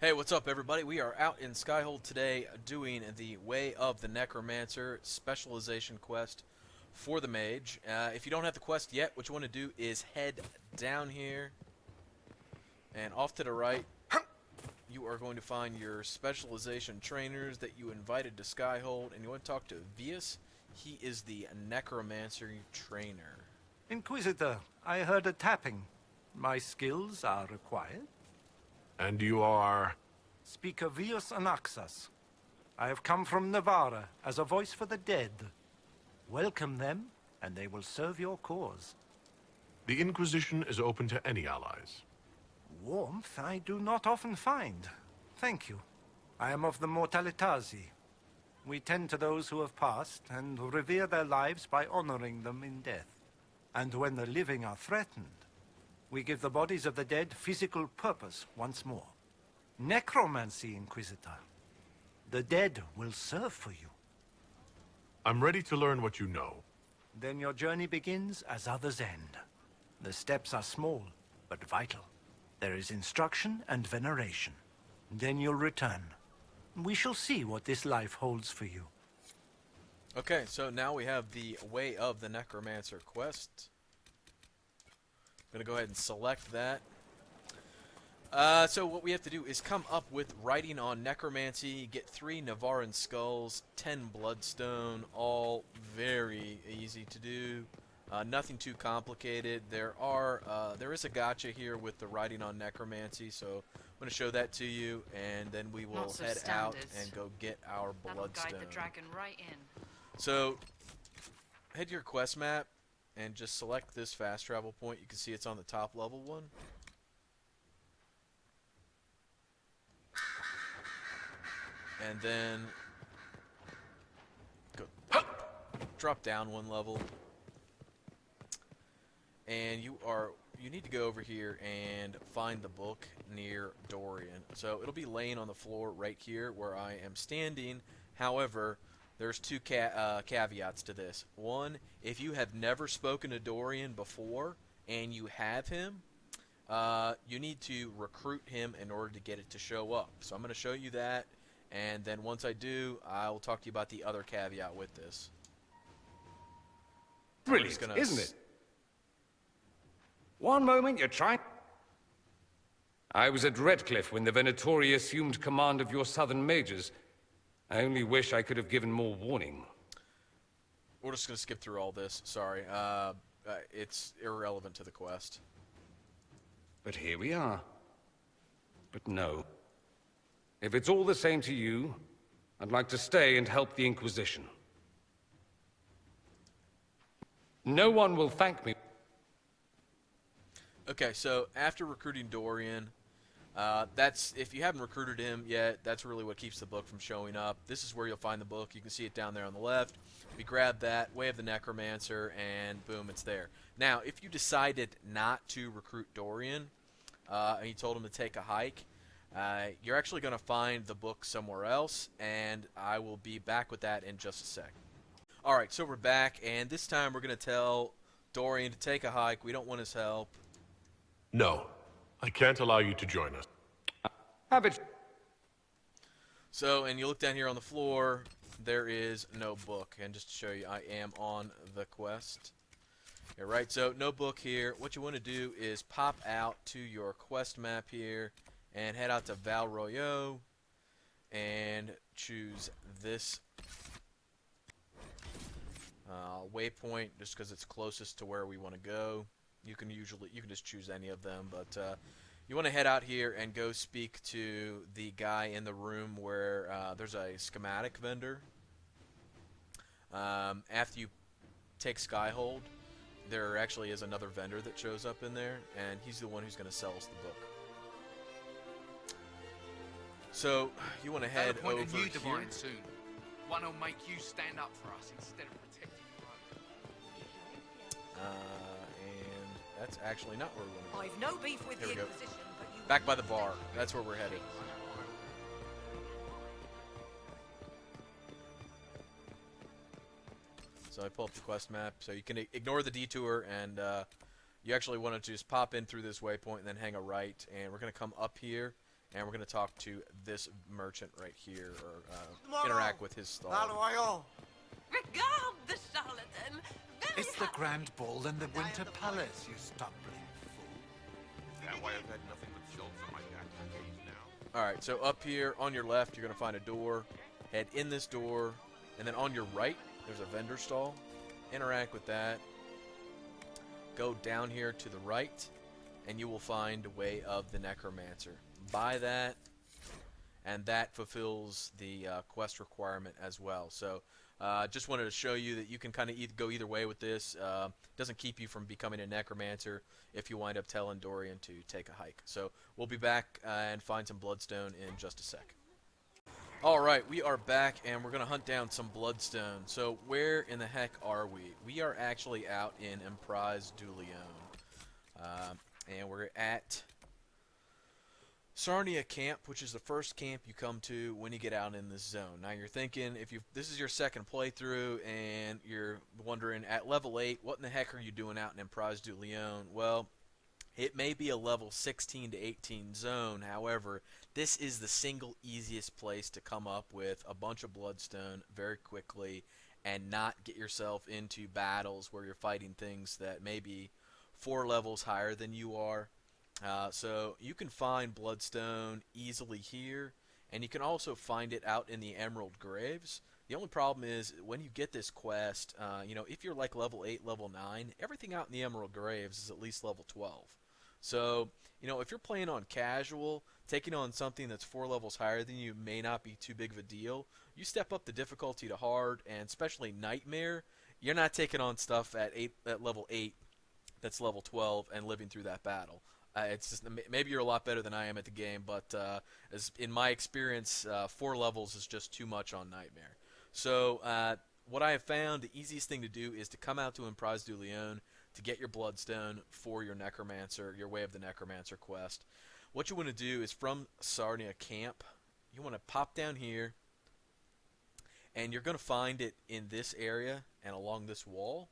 Hey, what's up, everybody? We are out in Skyhold today doing the Way of the Necromancer Specialization quest for the Mage. If you don't have the quest yet, what you want to do is head down here, and off to the right, you are going to find your Specialization trainers that you invited to Skyhold, and you want to talk to Vius. He is the Necromancer trainer. Inquisitor, I heard a tapping. My skills are required. And you are? Speaker Vius Anaxas. I have come from Nevarran as a voice for the dead. Welcome them, and they will serve your cause. The Inquisition is open to any allies. Warmth I do not often find. Thank you. I am of the Mortalitazi. We tend to those who have passed, and revere their lives by honoring them in death. And when the living are threatened, we give the bodies of the dead physical purpose once more. Necromancy, Inquisitor. The dead will serve for you. I'm ready to learn what you know. Then your journey begins as others end. The steps are small, but vital. There is instruction and veneration. Then you'll return. We shall see what this life holds for you. Okay, so now we have the Way of the Necromancer quest. I'm going to go ahead and select that. So what we have to do is come up with writing on Necromancy, get 3 Nevarran skulls, 10 Bloodstone, all very easy to do. Nothing too complicated. There is a gotcha here with the writing on Necromancy, so I'm going to show that to you, and then we will head out and go get our Bloodstone. That'll guide the dragon right in. So, head to your quest map and just select this fast travel point. You can see it's on the top level one. And then go drop down one level. And you need to go over here and find the book near Dorian. So it'll be laying on the floor right here where I am standing. However, there's 2 caveats to this. One, if you have never spoken to Dorian before and you have him, you need to recruit him in order to get it to show up. So I'm going to show you that, and then once I do, I will talk to you about the other caveat with this. Brilliant, isn't it? One moment you're trying... I was at Redcliffe when the Venatori assumed command of your southern mages. I only wish I could have given more warning. We're just going to skip through all this. Sorry. It's irrelevant to the quest. But here we are. But no. If it's all the same to you, I'd like to stay and help the Inquisition. No one will thank me. Okay, so after recruiting Dorian, if you haven't recruited him yet, that's really what keeps the book from showing up. This is where you'll find the book. You can see it down there on the left. We grab that, Way of the Necromancer, and boom, it's there. Now, if you decided not to recruit Dorian, and you told him to take a hike, you're actually going to find the book somewhere else, and I will be back with that in just a sec. Alright, so we're back, and this time we're going to tell Dorian to take a hike. We don't want his help. No, I can't allow you to join us. Have it. So, and you look down here on the floor, there is no book. And just to show you, I am on the quest. Alright, so no book here. What you want to do is pop out to your quest map here and head out to Val Royeaux and choose this waypoint just because it's closest to where we want to go. You can just choose any of them, but you want to head out here and go speak to the guy in the room where there's a schematic vendor. After you take Skyhold, there actually is another vendor that shows up in there, and he's the one who's going to sell us the book. So you want to head over a new here. divine soon. One will make you stand up for us instead of protecting your own. And that's actually not where we want to go. I've no beef with Here the we go. Inquisition, but you... Back by the bar. That's where we're headed. So I pull up the quest map. So you can ignore the detour, and you actually want to just pop in through this waypoint and then hang a right. And we're going to come up here and we're going to talk to this merchant right here, or interact with his stall. Regard the charlatan. Very It's the Grand Ball in the Winter Palace, you stumbling fool. Is that why I've had nothing but silks on my back for days now? Alright, so up here on your left, you're going to find a door. Head in this door, and then on your right, there's a vendor stall. Interact with that. Go down here to the right, and you will find Way of the Necromancer. Buy that, and that fulfills the quest requirement as well. So, just wanted to show you that you can kind of go either way with this. Doesn't keep you from becoming a Necromancer if you wind up telling Dorian to take a hike. So, we'll be back and find some Bloodstone in just a sec. Alright, we are back, and we're going to hunt down some Bloodstone. So, where in the heck are we? We are actually out in Emprise du Lion. And we're at Sarnia Camp, which is the first camp you come to when you get out in this zone. Now, you're thinking, if this is your second playthrough, and you're wondering, at level 8, what in the heck are you doing out in Emprise du Lion? Well, it may be a level 16 to 18 zone, however, this is the single easiest place to come up with a bunch of Bloodstone very quickly and not get yourself into battles where you're fighting things that may be 4 levels higher than you are. So you can find Bloodstone easily here, and you can also find it out in the Emerald Graves. The only problem is when you get this quest, if you're like level 8, level 9, everything out in the Emerald Graves is at least level 12. So, if you're playing on casual, taking on something that's 4 levels higher than you may not be too big of a deal. You step up the difficulty to hard, and especially Nightmare, you're not taking on stuff at level 8 that's level 12 and living through that battle. It's just, maybe you're a lot better than I am at the game, but as in my experience, 4 levels is just too much on Nightmare. So what I have found, the easiest thing to do is to come out to Emprise du Lion to get your Bloodstone for your Necromancer, your Way of the Necromancer quest. What you want to do is from Sarnia Camp, you want to pop down here, and you're going to find it in this area and along this wall.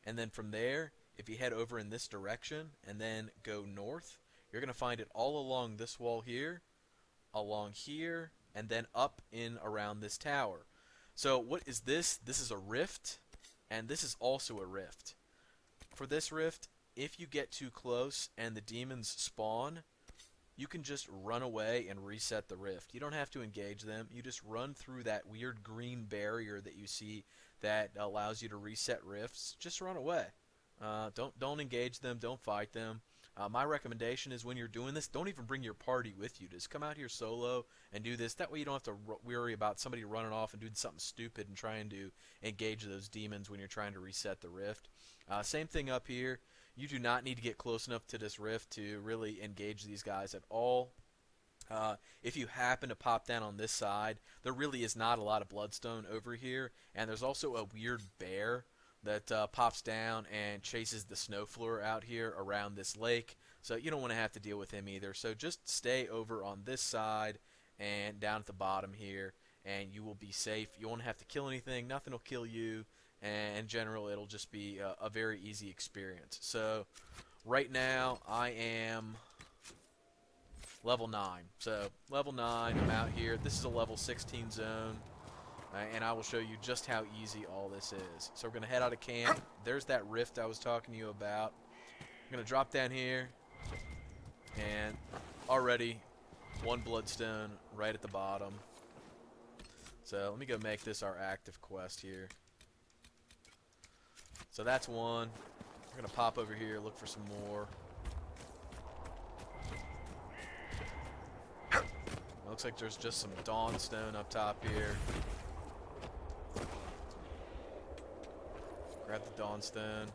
And then from there, if you head over in this direction and then go north, you're going to find it all along this wall here, along here, and then up in around this tower. So what is this? This is a rift, and this is also a rift. For this rift, if you get too close and the demons spawn, you can just run away and reset the rift. You don't have to engage them. You just run through that weird green barrier that you see that allows you to reset rifts. Just run away. Don't engage them. Don't fight them. My recommendation is when you're doing this, don't even bring your party with you. Just come out here solo and do this. That way you don't have to worry about somebody running off and doing something stupid and trying to engage those demons when you're trying to reset the rift. Same thing up here. You do not need to get close enough to this rift to really engage these guys at all. If you happen to pop down on this side, there really is not a lot of Bloodstone over here. And there's also a weird bear that pops down and chases the snowflower out here around this lake. So you don't want to have to deal with him either. So just stay over on this side and down at the bottom here, and you will be safe. You won't have to kill anything. Nothing will kill you. And in general, it'll just be a very easy experience. So right now, I am level 9. So level 9, I'm out here. This is a level 16 zone. And I will show you just how easy all this is. So we're going to head out of camp. There's that rift I was talking to you about. I'm going to drop down here. And already 1 Bloodstone right at the bottom. So let me go make this our active quest here. So that's 1. We're going to pop over here, look for some more. Looks like there's just some Dawnstone up top here. Grab the Dawnstone.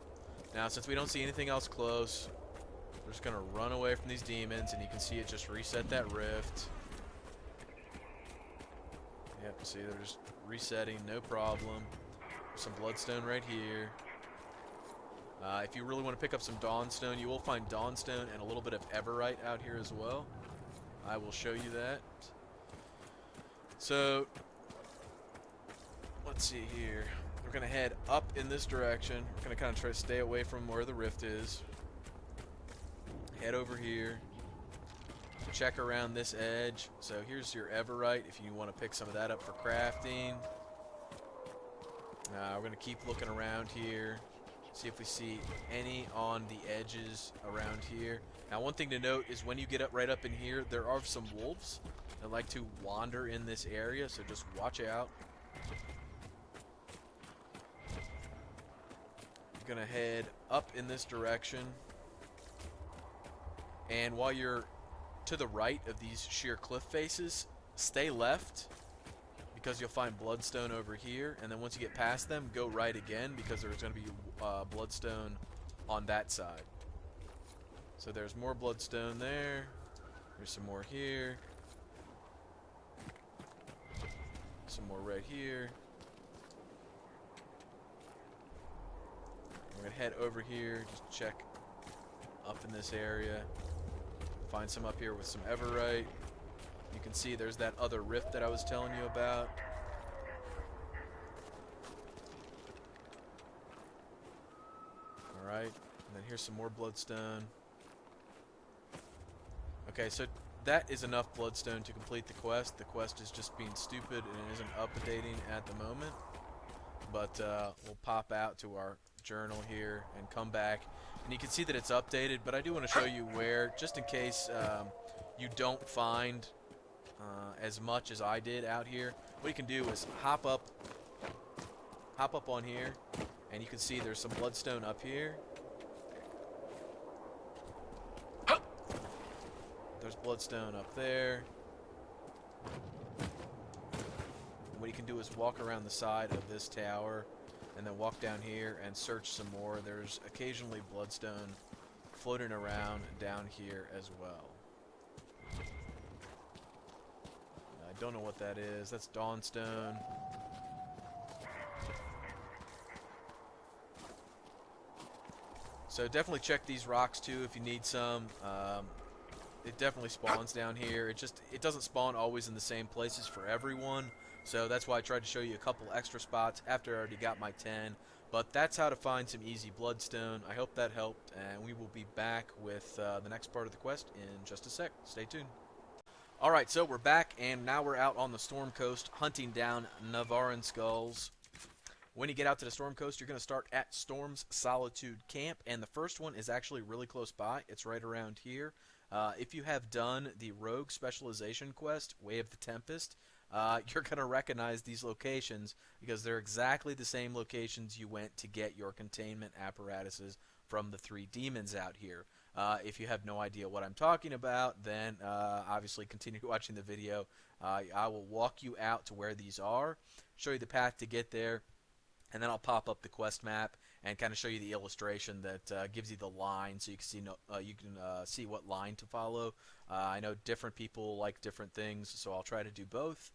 Now, since we don't see anything else close, we're just going to run away from these demons, and you can see it just reset that rift. Yep, see, they're just resetting, no problem. Some Bloodstone right here. If you really want to pick up some Dawnstone, you will find Dawnstone and a little bit of Everite out here as well. I will show you that. So, let's see here. We're going to head up in this direction. We're going to kind of try to stay away from where the rift is. Head over here. check around this edge. So here's your Everite if you want to pick some of that up for crafting. We're going to keep looking around here, see if we see any on the edges around here. Now, one thing to note is when you get up right up in here, there are some wolves that like to wander in this area, so just watch out. You're going to head up in this direction. And while you're to the right of these sheer cliff faces, stay left because you'll find Bloodstone over here. And then once you get past them, go right again because there's going to be Bloodstone on that side. So there's more Bloodstone there. There's some more here. Some more right here. We're going to head over here, just check up in this area. Find some up here with some Everite. You can see there's that other rift that I was telling you about. Alright, and then here's some more Bloodstone. Okay, so that is enough Bloodstone to complete the quest. The quest is just being stupid and isn't updating at the moment. But we'll pop out to our journal here and come back. And you can see that it's updated, but I do want to show you where, just in case you don't find as much as I did out here. What you can do is hop up on here, and you can see there's some Bloodstone up here. There's Bloodstone up there. And what you can do is walk around the side of this tower and then walk down here and search some more. There's occasionally Bloodstone floating around down here as well. I don't know what that is. That's Dawnstone. So definitely check these rocks too if you need some. It definitely spawns down here. It doesn't spawn always in the same places for everyone. So that's why I tried to show you a couple extra spots after I already got my 10. But that's how to find some easy Bloodstone. I hope that helped, and we will be back with the next part of the quest in just a sec. Stay tuned. Alright, so we're back, and now we're out on the Storm Coast hunting down Nevarran skulls. When you get out to the Storm Coast, you're going to start at Storm's Solitude Camp, and the first one is actually really close by. It's right around here. If you have done the Rogue Specialization quest, Way of the Tempest, you're going to recognize these locations because they're exactly the same locations you went to get your containment apparatuses from the 3 demons out here. If you have no idea what I'm talking about, then obviously continue watching the video. I will walk you out to where these are, show you the path to get there, and then I'll pop up the quest map and kind of show you the illustration that gives you the line, so you can see what line to follow. I know different people like different things, so I'll try to do both.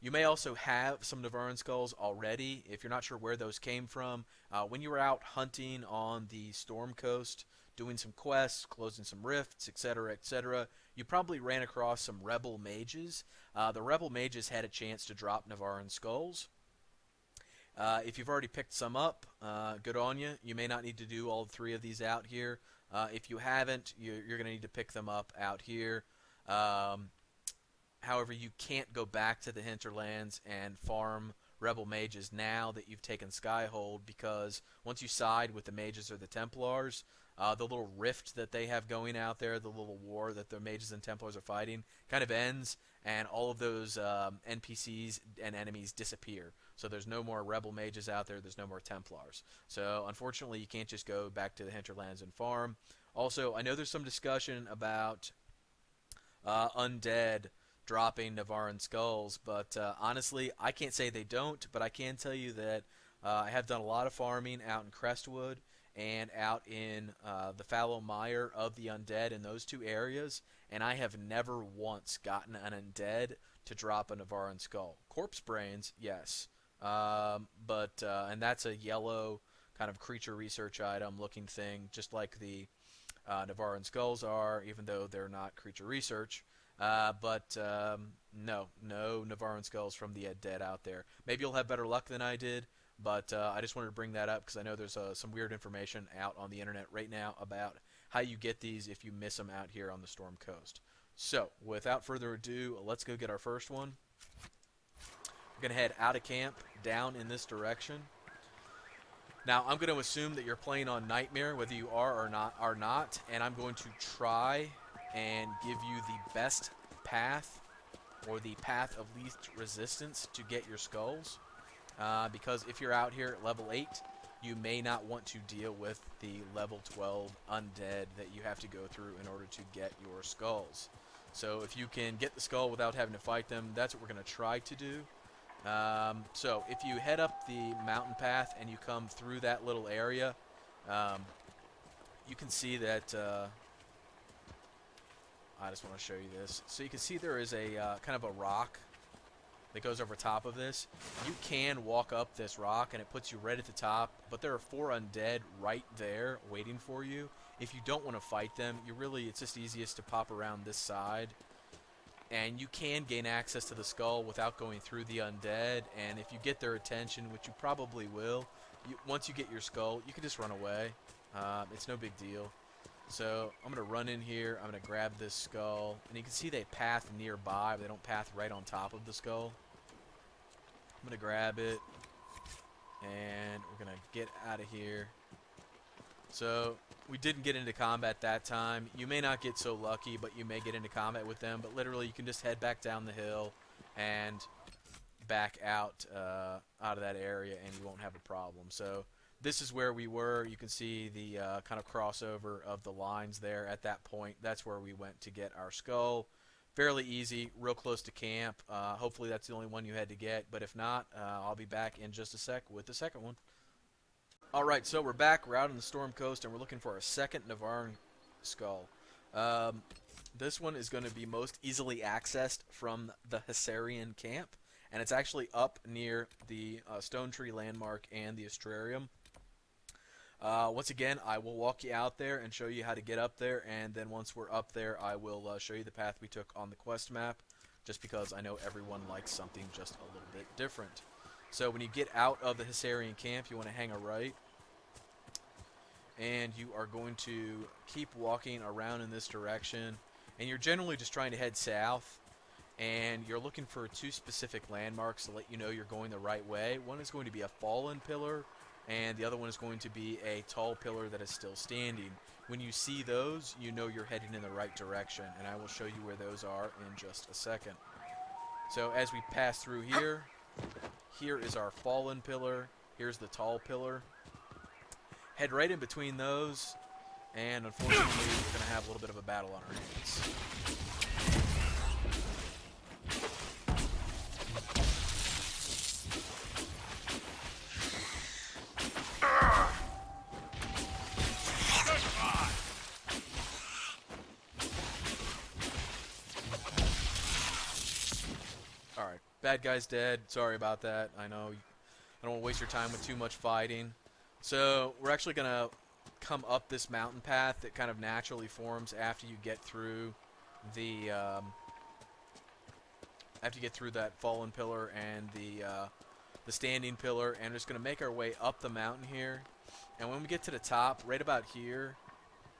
You may also have some Nevarran skulls already. If you're not sure where those came from, when you were out hunting on the Storm Coast, doing some quests, closing some rifts, etc., you probably ran across some Rebel Mages. The Rebel Mages had a chance to drop Nevarran skulls. If you've already picked some up, good on you. You may not need to do all 3 of these out here. If you haven't, you're going to need to pick them up out here. However, you can't go back to the Hinterlands and farm Rebel Mages now that you've taken Skyhold, because once you side with the Mages or the Templars, the little rift that they have going out there, the little war that the Mages and Templars are fighting, kind of ends, and all of those NPCs and enemies disappear. So there's no more Rebel Mages out there, there's no more Templars. So unfortunately, you can't just go back to the Hinterlands and farm. Also, I know there's some discussion about undead dropping Nevarran skulls, but honestly, I can't say they don't, but I can tell you that I have done a lot of farming out in Crestwood and out in the fallow mire of the undead in those 2 areas, and I have never once gotten an undead to drop a Nevarran skull. Corpse brains, yes, and that's a yellow kind of creature research item looking thing, just like the Nevarran skulls are, even though they're not creature research. No Nevarran skulls from the dead out there. Maybe you'll have better luck than I did, but I just wanted to bring that up because I know there's some weird information out on the internet right now about how you get these if you miss them out here on the Storm Coast. So, without further ado, let's go get our first one. We're going to head out of camp, down in this direction. Now, I'm going to assume that you're playing on Nightmare, whether you are or not, and I'm going to try and give you the best path, or the path of least resistance to get your skulls. Because if you're out here at level 8, you may not want to deal with the level 12 undead that you have to go through in order to get your skulls. So if you can get the skull without having to fight them, that's what we're going to try to do. So if you head up the mountain path and you come through that little area, you can see that, I just want to show you this. So you can see there is a kind of a rock that goes over top of this. You can walk up this rock and it puts you right at the top, but there are 4 undead right there waiting for you. If you don't want to fight them, it's just easiest to pop around this side. And you can gain access to the skull without going through the undead, and if you get their attention, which you probably will, once you get your skull, you can just run away. It's no big deal. So I'm going to run in here, I'm going to grab this skull, and you can see they path nearby, but they don't path right on top of the skull. I'm going to grab it, and we're going to get out of here. So we didn't get into combat that time. You may not get so lucky, but you may get into combat with them. But literally, you can just head back down the hill and back out of that area, and you won't have a problem. So this is where we were. You can see the kind of crossover of the lines there at that point. That's where we went to get our skull. Fairly easy, real close to camp. Hopefully that's the only one you had to get. But if not, I'll be back in just a sec with the second one. Alright, so we're back. We're out on the Storm Coast, and we're looking for our second Nevarran skull. This one is going to be most easily accessed from the Hessarian camp, and it's actually up near the Stone Tree Landmark and the Astrarium. Once again, I will walk you out there and show you how to get up there, and then once we're up there, I will show you the path we took on the quest map, just because I know everyone likes something just a little bit different. So when you get out of the Hessarian camp, you want to hang a right, and you are going to keep walking around in this direction, and you're generally just trying to head south, and you're looking for 2 specific landmarks to let you know you're going the right way. One is going to be a fallen pillar, and the other one is going to be a tall pillar that is still standing. When you see those, you know you're heading in the right direction, and I will show you where those are in just a second. So as we pass through here, here is our fallen pillar, here's the tall pillar. Head right in between those, and unfortunately we're going to have a little bit of a battle on our hands. Alright, bad guy's dead. Sorry about that. I know I don't want to waste your time with too much fighting. So we're actually going to come up this mountain path that kind of naturally forms after you get through the that fallen pillar and the standing pillar, and we're just going to make our way up the mountain here. And when we get to the top, right about here,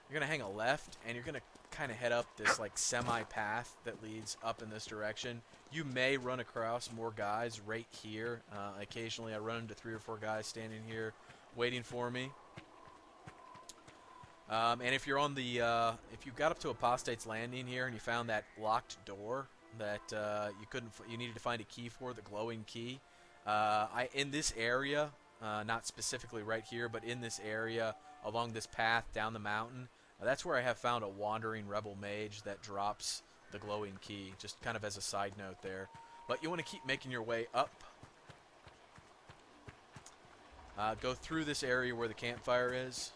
you're going to hang a left, and you're going to kind of head up this like semi-path that leads up in this direction. You may run across more guys right here. Occasionally I run into 3 or 4 guys standing here waiting for me. And if you're on the, if you got up to Apostate's Landing here and you found that locked door that you needed to find a key for, the glowing key. In this area, not specifically right here, but in this area along this path down the mountain, that's where I have found a wandering rebel mage that drops the glowing key, just kind of as a side note there. But you want to keep making your way up. Go through this area where the campfire is,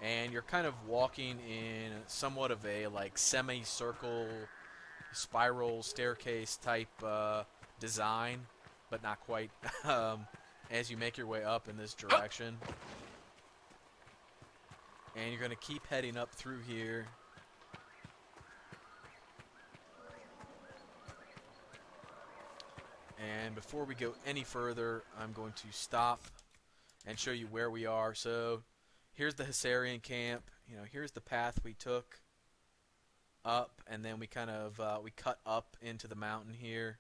and you're kind of walking in somewhat of a like semi-circle spiral staircase type design, but not quite, as you make your way up in this direction. And you're going to keep heading up through here. And before we go any further, I'm going to stop and show you where we are. So here's the Hissarian camp. You know, here's the path we took up, and then we kind of we cut up into the mountain here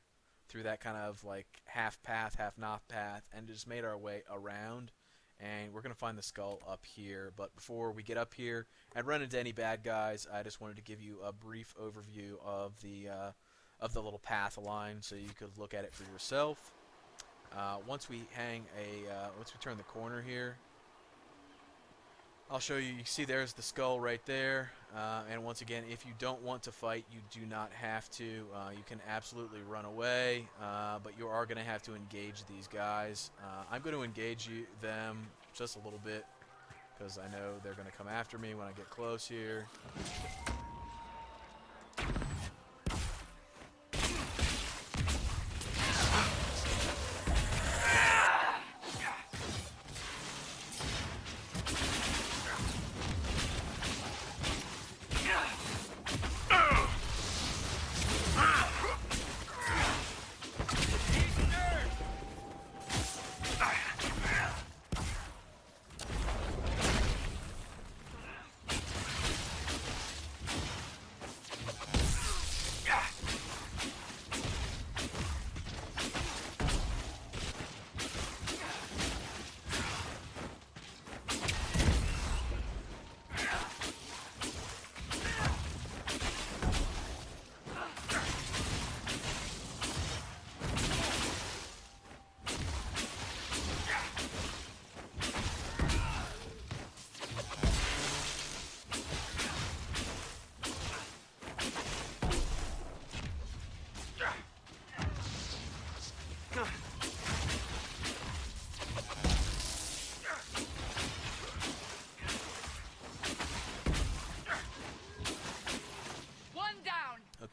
through that kind of like half path, half not path, and just made our way around. And we're gonna find the skull up here. But before we get up here and run into any bad guys, I just wanted to give you a brief overview of the little path line, so you could look at it for yourself. Once we turn the corner here, I'll show you. You see there's the skull right there. And once again, if you don't want to fight, you do not have to. You can absolutely run away, but you are going to have to engage these guys. I'm going to engage them just a little bit because I know they're going to come after me when I get close here.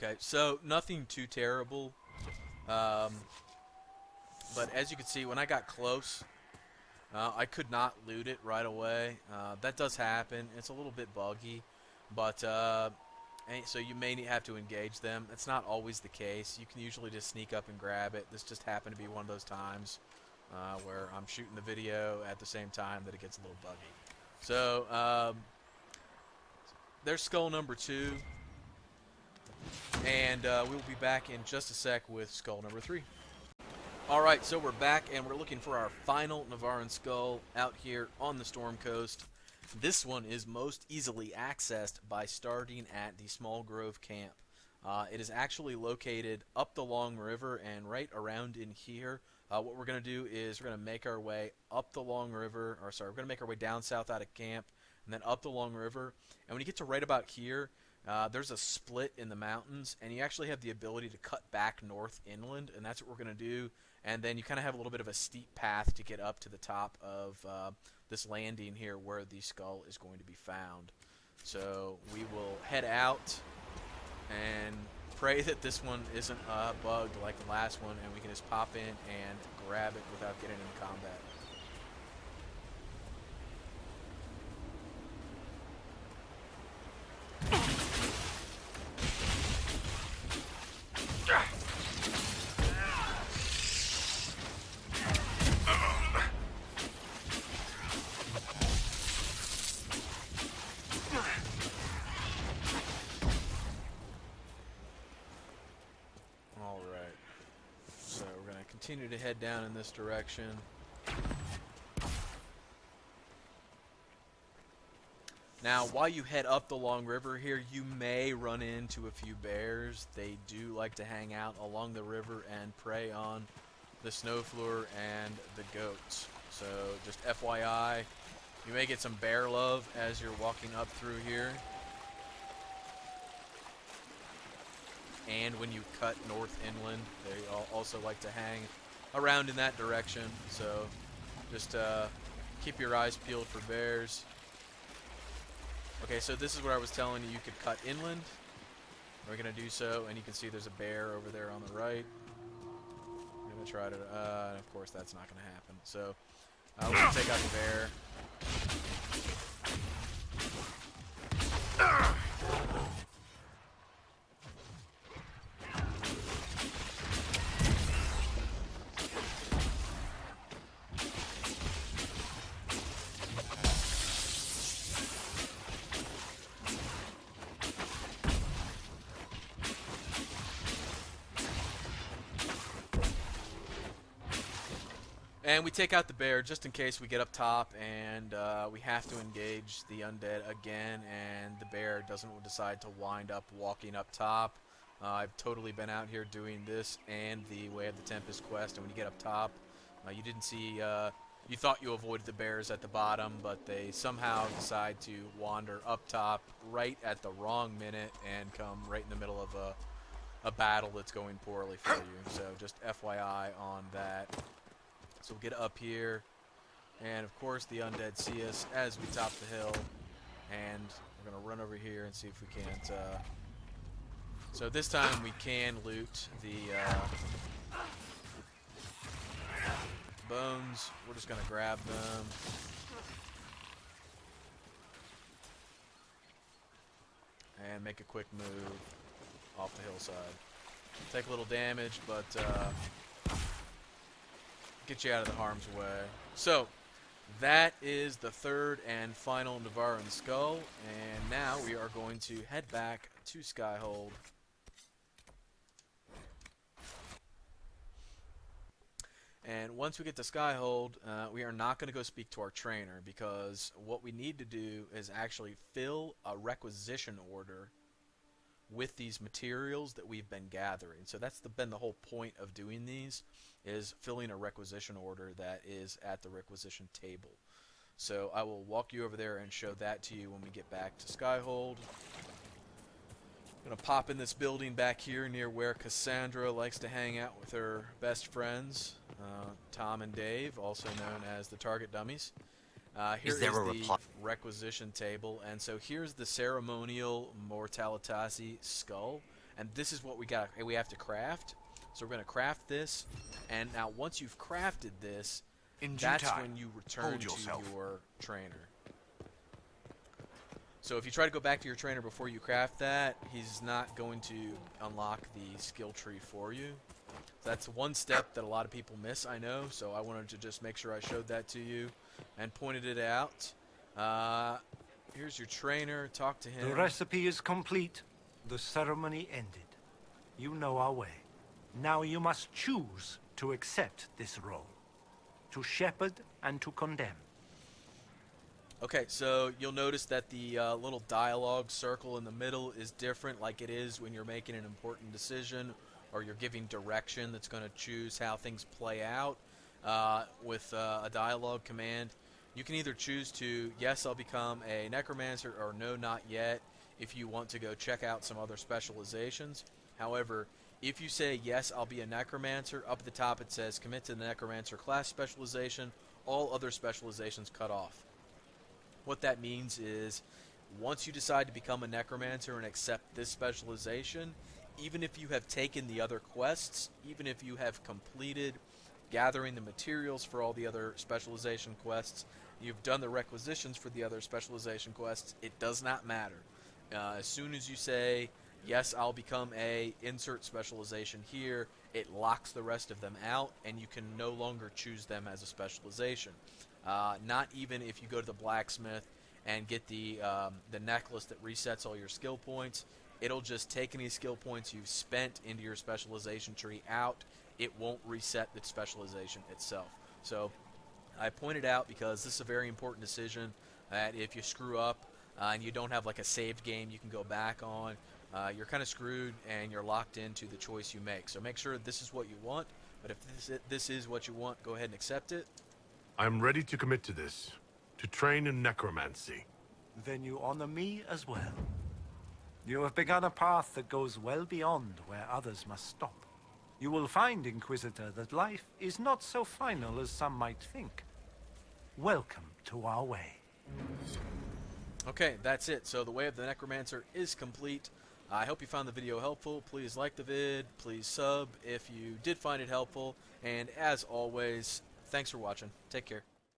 Okay, so nothing too terrible, but as you can see, when I got close, I could not loot it right away. That does happen. It's a little bit buggy, but so you may have to engage them. It's not always the case. You can usually just sneak up and grab it. This just happened to be one of those times where I'm shooting the video at the same time that it gets a little buggy. So there's skull number 2. And we'll be back in just a sec with skull number 3. Alright, so we're back and we're looking for our final Nevarran skull out here on the Storm Coast. This one is most easily accessed by starting at the Small Grove camp. It is actually located up the Long River and right around in here. What we're going to do is we're going to make our way up the Long River, we're going to make our way down south out of camp and then up the Long River. And when you get to right about here, there's a split in the mountains, and you actually have the ability to cut back north inland, and that's what we're going to do. And then you kind of have a little bit of a steep path to get up to the top of this landing here where the skull is going to be found. So we will head out and pray that this one isn't bugged like the last one, and we can just pop in and grab it without getting into combat. Continue to head down in this direction. Now, while you head up the Long River here, you may run into a few bears. They do like to hang out along the river and prey on the snowflower and the goats. So, just FYI, you may get some bear love as you're walking up through here. And when you cut north inland, they also like to hang around in that direction. So just keep your eyes peeled for bears. Okay, so this is what I was telling you. You could cut inland. We're going to do so, and you can see there's a bear over there on the right. I'm going to try to, and of course that's not going to happen. So we're going to take out the bear. And we take out the bear just in case we get up top and we have to engage the undead again, and the bear doesn't decide to wind up walking up top. I've totally been out here doing this and the Way of the Tempest quest, and when you get up top, you didn't see, you thought you avoided the bears at the bottom, but they somehow decide to wander up top right at the wrong minute and come right in the middle of a battle that's going poorly for you. So just FYI on that. So we'll get up here, and of course the undead see us as we top the hill, and we're going to run over here and see if we can't... So this time we can loot the bones. We're just going to grab them. And make a quick move off the hillside. Take a little damage, but get you out of the harm's way. So that is the third and final Nevarran skull, and now we are going to head back to Skyhold. And once we get to Skyhold, we are not going to go speak to our trainer, because what we need to do is actually fill a requisition order with these materials that we've been gathering. So that's been the whole point of doing these, is filling a requisition order that is at the requisition table. So I will walk you over there and show that to you when we get back to Skyhold. I'm going to pop in this building back here near where Cassandra likes to hang out with her best friends, Tom and Dave, also known as the Target Dummies. Here is the requisition table, and so here's the ceremonial Mortalitasi skull, and this is what we got. We have to craft. So we're going to craft this, and now once you've crafted this, that's when you return to your trainer. So if you try to go back to your trainer before you craft that, he's not going to unlock the skill tree for you. That's one step that a lot of people miss, I know, so I wanted to just make sure I showed that to you and pointed it out. Here's your trainer. Talk to him. The recipe is complete. The ceremony ended. You know our way. Now you must choose to accept this role. To shepherd and to condemn. Okay, so you'll notice that the little dialogue circle in the middle is different, like it is when you're making an important decision or you're giving direction that's going to choose how things play out. With a dialogue command, you can either choose to, yes, I'll become a Necromancer, or no, not yet, if you want to go check out some other specializations. However, if you say, yes, I'll be a Necromancer, up at the top it says, commit to the Necromancer class specialization, all other specializations cut off. What that means is, once you decide to become a Necromancer and accept this specialization, even if you have taken the other quests, even if you have completed gathering the materials for all the other specialization quests, you've done the requisitions for the other specialization quests, it does not matter. As soon as you say, yes, I'll become a insert specialization here, it locks the rest of them out, and you can no longer choose them as a specialization. Not even if you go to the blacksmith and get the necklace that resets all your skill points. It'll just take any skill points you've spent into your specialization tree out. It won't reset the specialization itself. So I pointed out because this is a very important decision that if you screw up and you don't have like a saved game you can go back on, you're kind of screwed and you're locked into the choice you make. So make sure this is what you want, but if this is what you want, go ahead and accept it. I'm ready to commit to this, to train in necromancy. Then you honor me as well. You have begun a path that goes well beyond where others must stop. You will find, Inquisitor, that life is not so final as some might think. Welcome to our way. Okay, that's it. So the Way of the Necromancer is complete. I hope you found the video helpful. Please like the vid, please sub if you did find it helpful, and as always, thanks for watching. Take care.